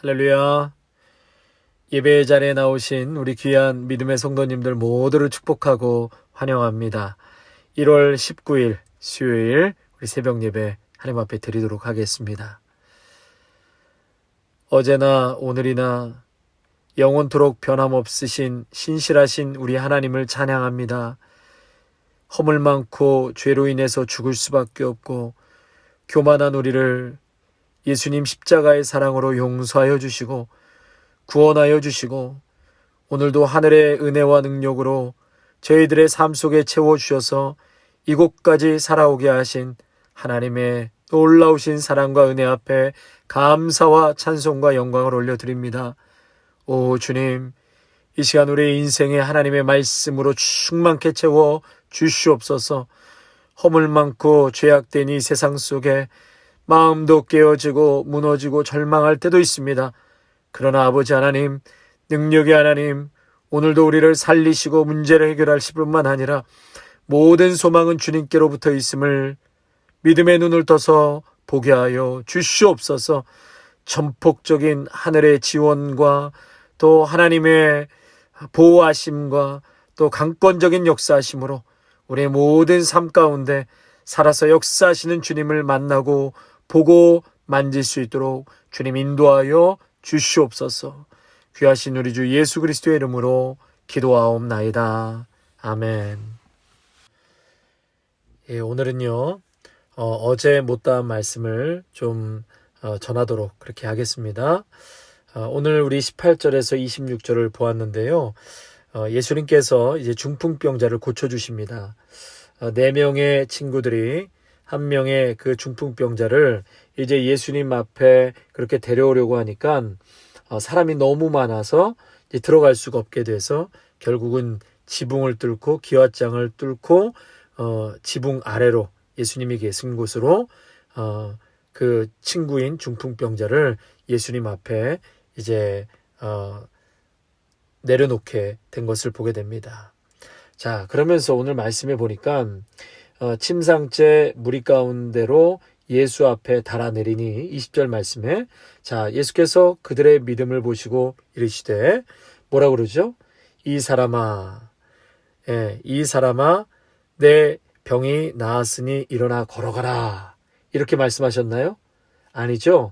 할렐루야. 예배 자리에 나오신 우리 귀한 믿음의 성도님들 모두를 축복하고 환영합니다. 1월 19일 수요일 우리 새벽 예배 하나님 앞에 드리도록 하겠습니다. 어제나 오늘이나 영원토록 변함없으신 신실하신 우리 하나님을 찬양합니다. 허물 많고 죄로 인해서 죽을 수밖에 없고 교만한 우리를 예수님 십자가의 사랑으로 용서하여 주시고 구원하여 주시고 오늘도 하늘의 은혜와 능력으로 저희들의 삶 속에 채워주셔서 이곳까지 살아오게 하신 하나님의 놀라우신 사랑과 은혜 앞에 감사와 찬송과 영광을 올려드립니다. 오 주님, 이 시간 우리의 인생에 하나님의 말씀으로 충만케 채워 주시옵소서. 허물 많고 죄악된 이 세상 속에 마음도 깨어지고 무너지고 절망할 때도 있습니다. 그러나 아버지 하나님, 능력의 하나님, 오늘도 우리를 살리시고 문제를 해결하실 뿐만 아니라 모든 소망은 주님께로부터 있음을 믿음의 눈을 떠서 보게 하여 주시옵소서. 전폭적인 하늘의 지원과 또 하나님의 보호하심과 또 강권적인 역사하심으로 우리의 모든 삶 가운데 살아서 역사하시는 주님을 만나고 보고 만질 수 있도록 주님 인도하여 주시옵소서. 귀하신 우리 주 예수 그리스도의 이름으로 기도하옵나이다. 아멘. 오늘은요 어제 못다한 말씀을 좀 전하도록 그렇게 하겠습니다. 오늘 우리 18절에서 26절을 보았는데요. 예수님께서 이제 중풍병자를 고쳐주십니다. 4명의 친구들이 한 명의 그 중풍병자를 이제 예수님 앞에 그렇게 데려오려고 하니까 사람이 너무 많아서 이제 들어갈 수가 없게 돼서 결국은 지붕을 뚫고 기와장을 뚫고 지붕 아래로 예수님이 계신 곳으로 그 친구인 중풍병자를 예수님 앞에 이제 내려놓게 된 것을 보게 됩니다. 자, 그러면서 오늘 말씀해 보니까 침상째 무리 가운데로 예수 앞에 달아내리니 20절 말씀에 자 예수께서 그들의 믿음을 보시고 이르시되 뭐라 그러죠? 이 사람아 내 병이 나았으니 일어나 걸어가라 이렇게 말씀하셨나요? 아니죠.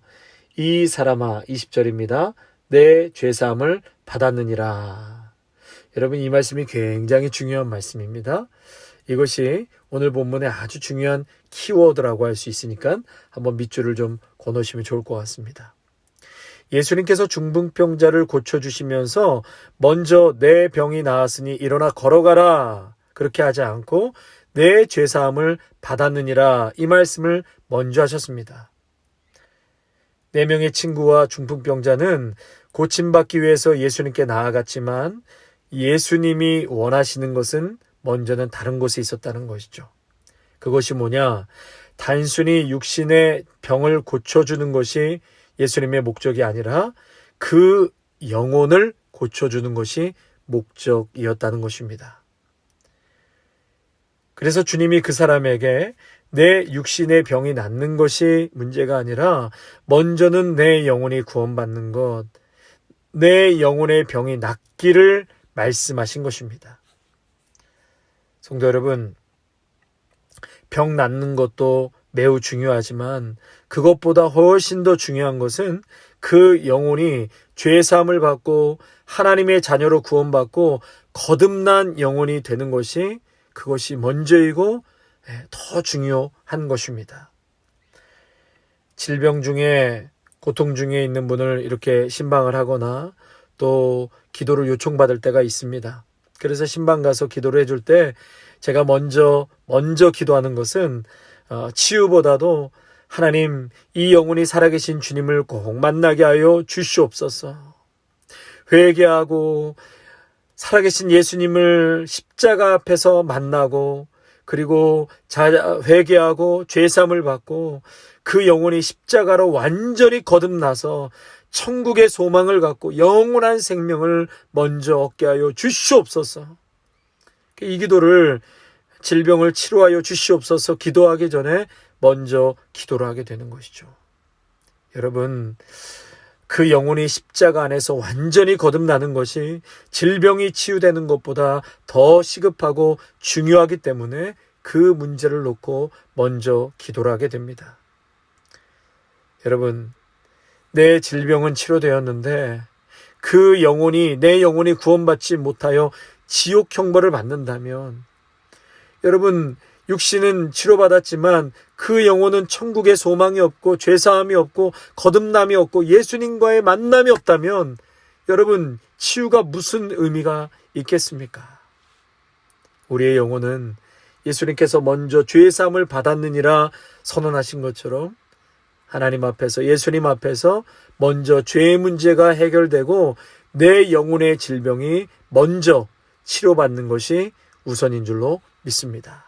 이 사람아 20절입니다. 내 죄사함을 받았느니라. 여러분 이 말씀이 굉장히 중요한 말씀입니다. 이것이 오늘 본문의 아주 중요한 키워드라고 할 수 있으니까 한번 밑줄을 좀 거놓으시면 좋을 것 같습니다. 예수님께서 중풍병자를 고쳐주시면서 먼저 내 병이 나았으니 일어나 걸어가라 그렇게 하지 않고 내 죄사함을 받았느니라 이 말씀을 먼저 하셨습니다. 4명의 친구와 중풍병자는 고침받기 위해서 예수님께 나아갔지만 예수님이 원하시는 것은 먼저는 다른 곳에 있었다는 것이죠. 그것이 뭐냐? 단순히 육신의 병을 고쳐주는 것이 예수님의 목적이 아니라 그 영혼을 고쳐주는 것이 목적이었다는 것입니다. 그래서 주님이 그 사람에게 내 육신의 병이 낫는 것이 문제가 아니라 먼저는 내 영혼이 구원받는 것, 내 영혼의 병이 낫기를 말씀하신 것입니다. 성도 여러분, 병 낫는 것도 매우 중요하지만 그것보다 훨씬 더 중요한 것은 그 영혼이 죄사함을 받고 하나님의 자녀로 구원받고 거듭난 영혼이 되는 것이 그것이 먼저이고 더 중요한 것입니다. 질병 중에 고통 중에 있는 분을 이렇게 신방을 하거나 또 기도를 요청받을 때가 있습니다. 그래서 신방 가서 기도를 해줄 때 제가 먼저 기도하는 것은 치유보다도 하나님 이 영혼이 살아계신 주님을 꼭 만나게 하여 주시옵소서. 회개하고 살아계신 예수님을 십자가 앞에서 만나고 그리고 회개하고 죄사함을 받고 그 영혼이 십자가로 완전히 거듭나서 천국의 소망을 갖고 영원한 생명을 먼저 얻게 하여 주시옵소서. 이 기도를 질병을 치료하여 주시옵소서 기도하기 전에 먼저 기도를 하게 되는 것이죠. 여러분, 그 영혼이 십자가 안에서 완전히 거듭나는 것이 질병이 치유되는 것보다 더 시급하고 중요하기 때문에 그 문제를 놓고 먼저 기도를 하게 됩니다. 여러분, 내 질병은 치료되었는데 내 영혼이 구원받지 못하여 지옥 형벌을 받는다면, 여러분, 육신은 치료받았지만 그 영혼은 천국에 소망이 없고 죄사함이 없고 거듭남이 없고 예수님과의 만남이 없다면 여러분, 치유가 무슨 의미가 있겠습니까? 우리의 영혼은 예수님께서 먼저 죄사함을 받았느니라 선언하신 것처럼 하나님 앞에서, 예수님 앞에서 먼저 죄의 문제가 해결되고 내 영혼의 질병이 먼저 치료받는 것이 우선인 줄로 믿습니다.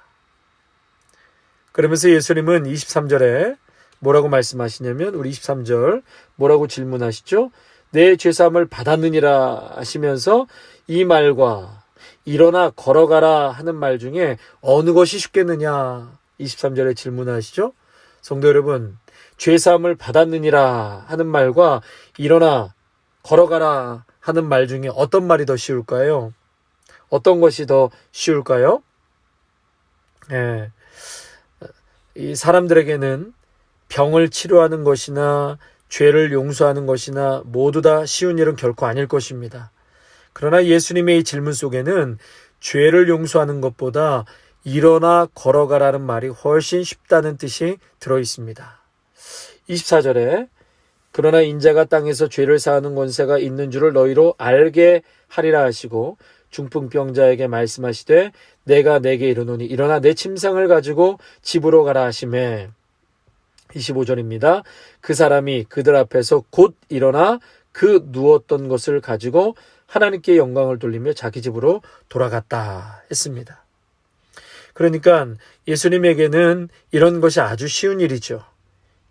그러면서 예수님은 23절에 뭐라고 말씀하시냐면, 우리 23절 뭐라고 질문하시죠? 내 죄사함을 받았느니라 하시면서 이 말과 일어나 걸어가라 하는 말 중에 어느 것이 쉽겠느냐 23절에 질문하시죠? 성도 여러분, 죄사함을 받았느니라 하는 말과 일어나 걸어가라 하는 말 중에 어떤 말이 더 쉬울까요? 어떤 것이 더 쉬울까요? 이 사람들에게는 병을 치료하는 것이나 죄를 용서하는 것이나 모두 다 쉬운 일은 결코 아닐 것입니다. 그러나 예수님의 이 질문 속에는 죄를 용서하는 것보다 일어나 걸어가라는 말이 훨씬 쉽다는 뜻이 들어 있습니다. 24절에 그러나 인자가 땅에서 죄를 사하는 권세가 있는 줄을 너희로 알게 하리라 하시고 중풍병자에게 말씀하시되 내가 내게 이르노니 일어나 내 침상을 가지고 집으로 가라 하시매 25절입니다. 그 사람이 그들 앞에서 곧 일어나 그 누웠던 것을 가지고 하나님께 영광을 돌리며 자기 집으로 돌아갔다 했습니다. 그러니까 예수님에게는 이런 것이 아주 쉬운 일이죠.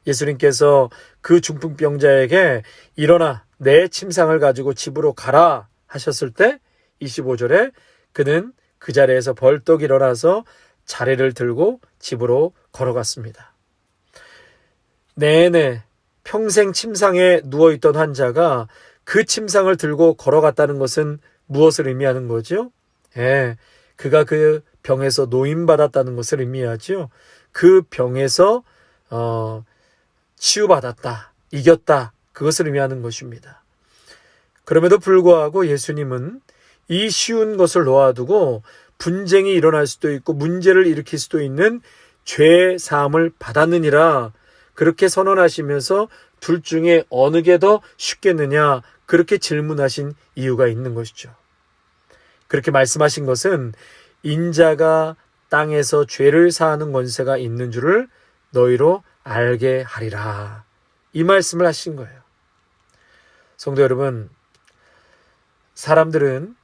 예수님께서 그 중풍병자에게 일어나 내 침상을 가지고 집으로 가라 하셨을 때 25절에 그는 그 자리에서 벌떡 일어나서 자리를 들고 집으로 걸어갔습니다. 내내 평생 침상에 누워있던 환자가 그 침상을 들고 걸어갔다는 것은 무엇을 의미하는 거죠? 그가 그 병에서 노임받았다는 것을 의미하죠. 그 병에서 치유받았다, 이겼다, 그것을 의미하는 것입니다. 그럼에도 불구하고 예수님은 이 쉬운 것을 놓아두고 분쟁이 일어날 수도 있고 문제를 일으킬 수도 있는 죄 사함을 받았느니라 그렇게 선언하시면서 둘 중에 어느 게 더 쉽겠느냐 그렇게 질문하신 이유가 있는 것이죠. 그렇게 말씀하신 것은 인자가 땅에서 죄를 사하는 권세가 있는 줄을 너희로 알게 하리라, 이 말씀을 하신 거예요. 성도 여러분, 사람들은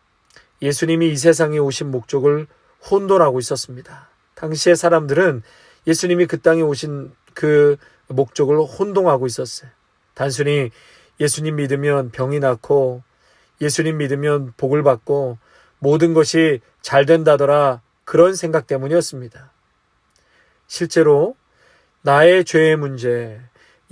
예수님이 이 세상에 오신 목적을 혼돈하고 있었습니다. 당시의 사람들은 예수님이 그 땅에 오신 그 목적을 혼동하고 있었어요. 단순히 예수님 믿으면 병이 낫고 예수님 믿으면 복을 받고 모든 것이 잘 된다더라, 그런 생각 때문이었습니다. 실제로 나의 죄의 문제,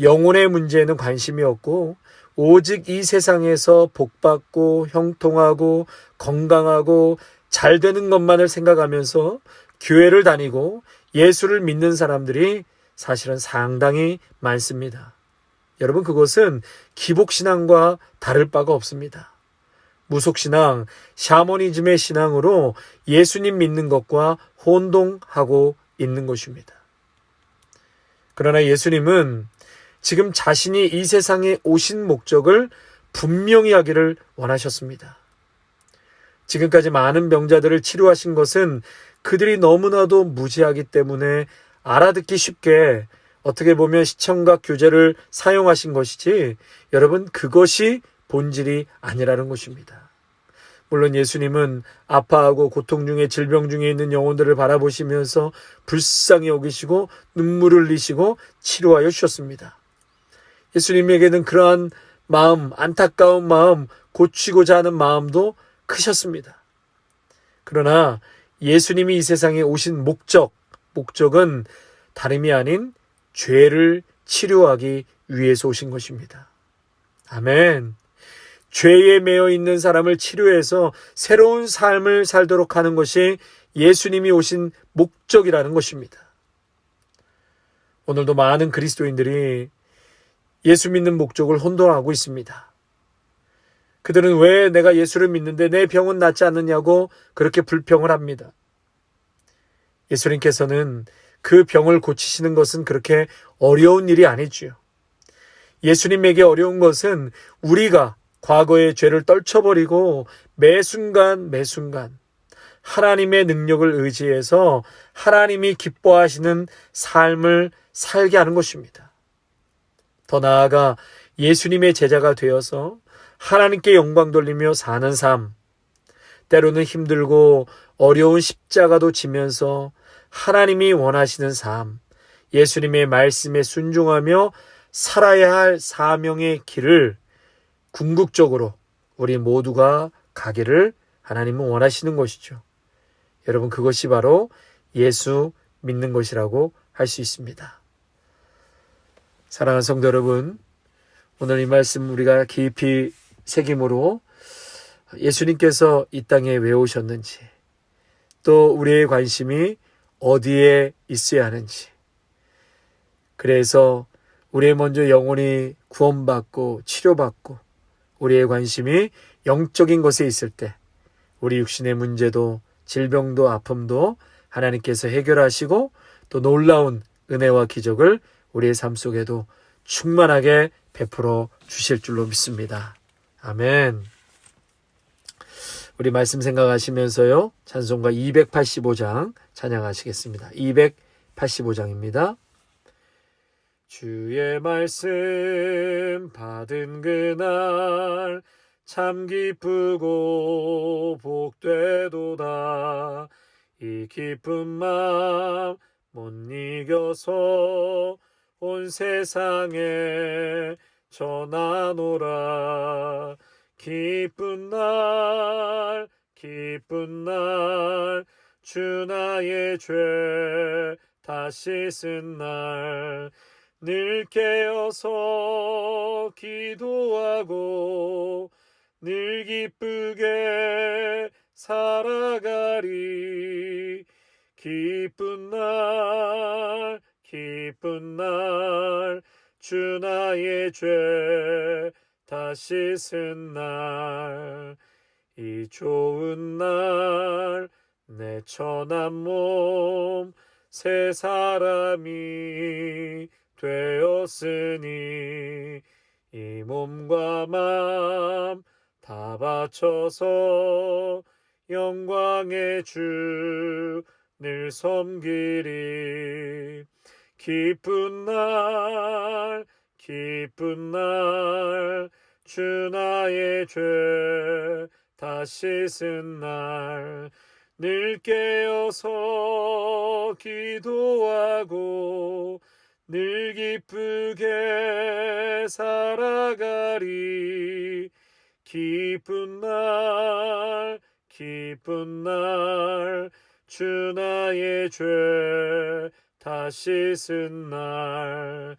영혼의 문제에는 관심이 없고 오직 이 세상에서 복받고 형통하고 건강하고 잘 되는 것만을 생각하면서 교회를 다니고 예수를 믿는 사람들이 사실은 상당히 많습니다. 여러분, 그것은 기복신앙과 다를 바가 없습니다. 무속신앙, 샤머니즘의 신앙으로 예수님 믿는 것과 혼동하고 있는 것입니다. 그러나 예수님은 지금 자신이 이 세상에 오신 목적을 분명히 하기를 원하셨습니다. 지금까지 많은 병자들을 치료하신 것은 그들이 너무나도 무지하기 때문에 알아듣기 쉽게 어떻게 보면 시청각 교재를 사용하신 것이지, 여러분, 그것이 본질이 아니라는 것입니다. 물론 예수님은 아파하고 고통 중에 질병 중에 있는 영혼들을 바라보시면서 불쌍히 여기시고 눈물을 흘리시고 치료하여 주셨습니다. 예수님에게는 그러한 마음, 안타까운 마음, 고치고자 하는 마음도 크셨습니다. 그러나 예수님이 이 세상에 오신 목적은 다름이 아닌 죄를 치료하기 위해서 오신 것입니다. 아멘. 죄에 매여 있는 사람을 치료해서 새로운 삶을 살도록 하는 것이 예수님이 오신 목적이라는 것입니다. 오늘도 많은 그리스도인들이 예수 믿는 목적을 혼돈하고 있습니다. 그들은 왜 내가 예수를 믿는데 내 병은 낫지 않느냐고 그렇게 불평을 합니다. 예수님께서는 그 병을 고치시는 것은 그렇게 어려운 일이 아니지요. 예수님에게 어려운 것은 우리가 과거의 죄를 떨쳐버리고 매 순간 하나님의 능력을 의지해서 하나님이 기뻐하시는 삶을 살게 하는 것입니다. 더 나아가 예수님의 제자가 되어서 하나님께 영광 돌리며 사는 삶, 때로는 힘들고 어려운 십자가도 지면서 하나님이 원하시는 삶, 예수님의 말씀에 순종하며 살아야 할 사명의 길을 궁극적으로 우리 모두가 가기를 하나님은 원하시는 것이죠. 여러분, 그것이 바로 예수 믿는 것이라고 할 수 있습니다. 사랑하는 성도 여러분, 오늘 이 말씀 우리가 깊이 새김으로 예수님께서 이 땅에 왜 오셨는지, 또 우리의 관심이 어디에 있어야 하는지, 그래서 우리의 먼저 영혼이 구원받고 치료받고 우리의 관심이 영적인 것에 있을 때 우리 육신의 문제도 질병도 아픔도 하나님께서 해결하시고 또 놀라운 은혜와 기적을 우리의 삶 속에도 충만하게 베풀어 주실 줄로 믿습니다. 아멘. 우리 말씀 생각하시면서요, 찬송가 285장 찬양하시겠습니다. 285장입니다. 주의 말씀 받은 그날 참 기쁘고 복되도다. 이 기쁜 마음 못 이겨서 온 세상에 전하노라. 기쁜 날 주 나의 죄 다시 쓴 날 늘 깨어서 기도하고 늘 기쁘게 살아가리. 기쁜 날 주 나의 죄 다시 쓴 날 이 좋은 날 내 천한 몸 새 사람이 되었으니 이 몸과 맘 다 바쳐서 영광의 주 늘 섬기리. 기쁜 날 주 나의 죄 다시 쓴 날 늘 깨어서 기도하고 늘 기쁘게 살아가리. 기쁜 날 주 나의 죄 다시 쓴 날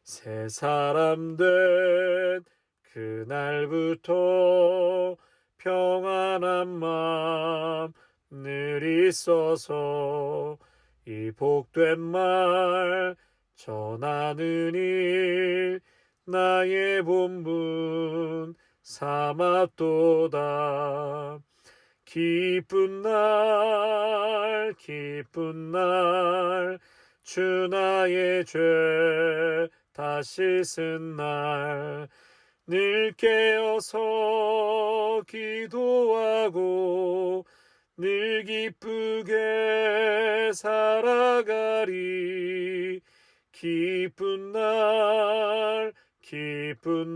새 사람 된 그날부터 평안한 맘 늘 있어서 이 복된 말 전하는 일 나의 본분 삼았도다. 기쁜 날 주 나의 죄 다시 쓴 날 늘 깨어서 기도하고 늘 기쁘게 살아가리. 기쁜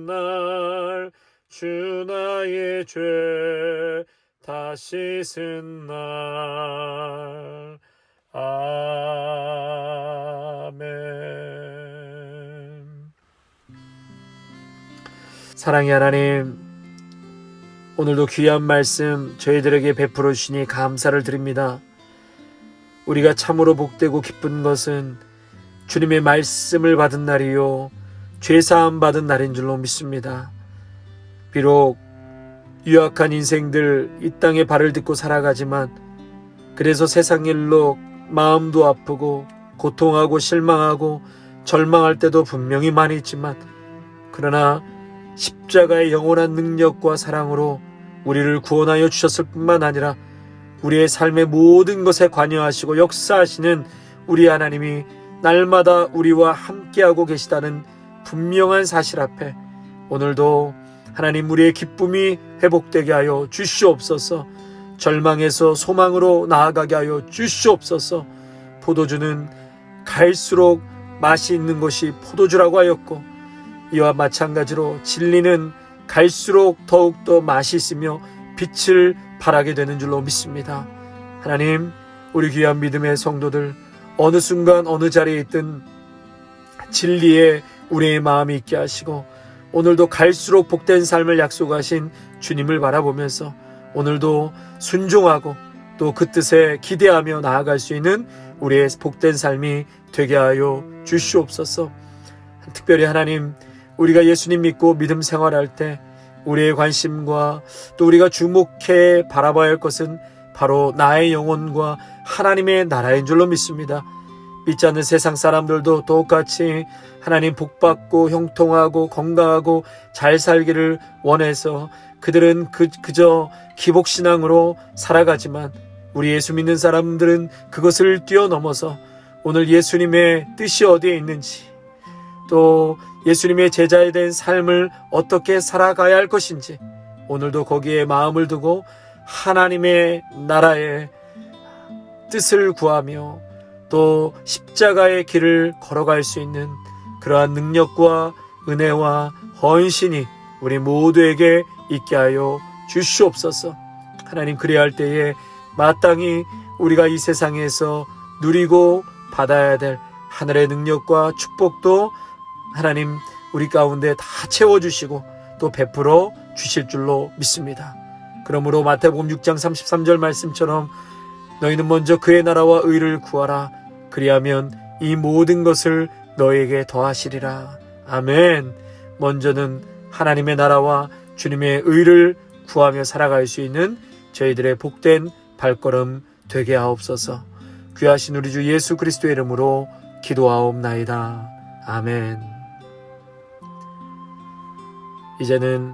날 주 나의 죄 다시 쓴 날. 아멘. 사랑의 하나님, 오늘도 귀한 말씀 저희들에게 베풀어 주시니 감사를 드립니다. 우리가 참으로 복되고 기쁜 것은 주님의 말씀을 받은 날이요 죄사함 받은 날인 줄로 믿습니다. 비록 유약한 인생들 이 땅에 발을 딛고 살아가지만 그래서 세상 일로 마음도 아프고 고통하고 실망하고 절망할 때도 분명히 많이 있지만 그러나 십자가의 영원한 능력과 사랑으로 우리를 구원하여 주셨을 뿐만 아니라 우리의 삶의 모든 것에 관여하시고 역사하시는 우리 하나님이 날마다 우리와 함께하고 계시다는 분명한 사실 앞에 오늘도 하나님 우리의 기쁨이 회복되게 하여 주시옵소서. 절망에서 소망으로 나아가게 하여 주시옵소서. 포도주는 갈수록 맛이 있는 것이 포도주라고 하였고 이와 마찬가지로 진리는 갈수록 더욱더 맛이 있으며 빛을 발하게 되는 줄로 믿습니다. 하나님, 우리 귀한 믿음의 성도들 어느 순간 어느 자리에 있든 진리에 우리의 마음이 있게 하시고 오늘도 갈수록 복된 삶을 약속하신 주님을 바라보면서 오늘도 순종하고 또 그 뜻에 기대하며 나아갈 수 있는 우리의 복된 삶이 되게 하여 주시옵소서. 특별히 하나님, 우리가 예수님 믿고 믿음 생활할 때 우리의 관심과 또 우리가 주목해 바라봐야 할 것은 바로 나의 영혼과 하나님의 나라인 줄로 믿습니다. 믿지 않는 세상 사람들도 똑같이 하나님 복받고 형통하고 건강하고 잘 살기를 원해서 그들은 그저 기복신앙으로 살아가지만 우리 예수 믿는 사람들은 그것을 뛰어넘어서 오늘 예수님의 뜻이 어디에 있는지 또 예수님의 제자에 대한 삶을 어떻게 살아가야 할 것인지 오늘도 거기에 마음을 두고 하나님의 나라의 뜻을 구하며 또 십자가의 길을 걸어갈 수 있는 그러한 능력과 은혜와 헌신이 우리 모두에게 있게 하여 주시옵소서. 하나님, 그래야 할 때에 마땅히 우리가 이 세상에서 누리고 받아야 될 하늘의 능력과 축복도 하나님 우리 가운데 다 채워주시고 또 베풀어 주실 줄로 믿습니다. 그러므로 마태복음 6장 33절 말씀처럼 너희는 먼저 그의 나라와 의를 구하라. 그리하면 이 모든 것을 너에게 더하시리라. 아멘. 먼저는 하나님의 나라와 주님의 의를 구하며 살아갈 수 있는 저희들의 복된 발걸음 되게 하옵소서. 귀하신 우리 주 예수 그리스도의 이름으로 기도하옵나이다. 아멘. 이제는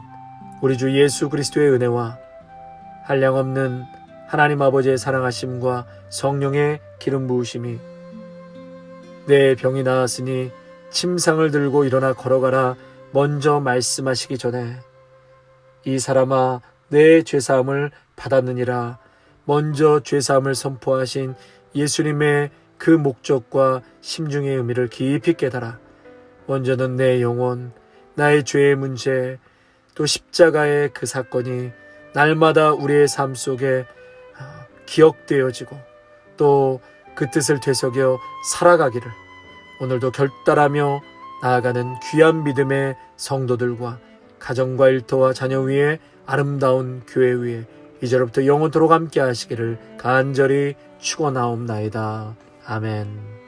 우리 주 예수 그리스도의 은혜와 한량없는 하나님 아버지의 사랑하심과 성령의 기름 부으심이 내 병이 나았으니 침상을 들고 일어나 걸어가라 먼저 말씀하시기 전에 이 사람아 내 죄사함을 받았느니라 먼저 죄사함을 선포하신 예수님의 그 목적과 심중의 의미를 깊이 깨달아 먼저는 내 영혼, 나의 죄의 문제, 또 십자가의 그 사건이 날마다 우리의 삶 속에 기억되어지고 또 그 뜻을 되새겨 살아가기를 오늘도 결단하며 나아가는 귀한 믿음의 성도들과 가정과 일터와 자녀 위에 아름다운 교회 위에 이제로부터 영원토록 함께 하시기를 간절히 축원하옵나이다. 아멘.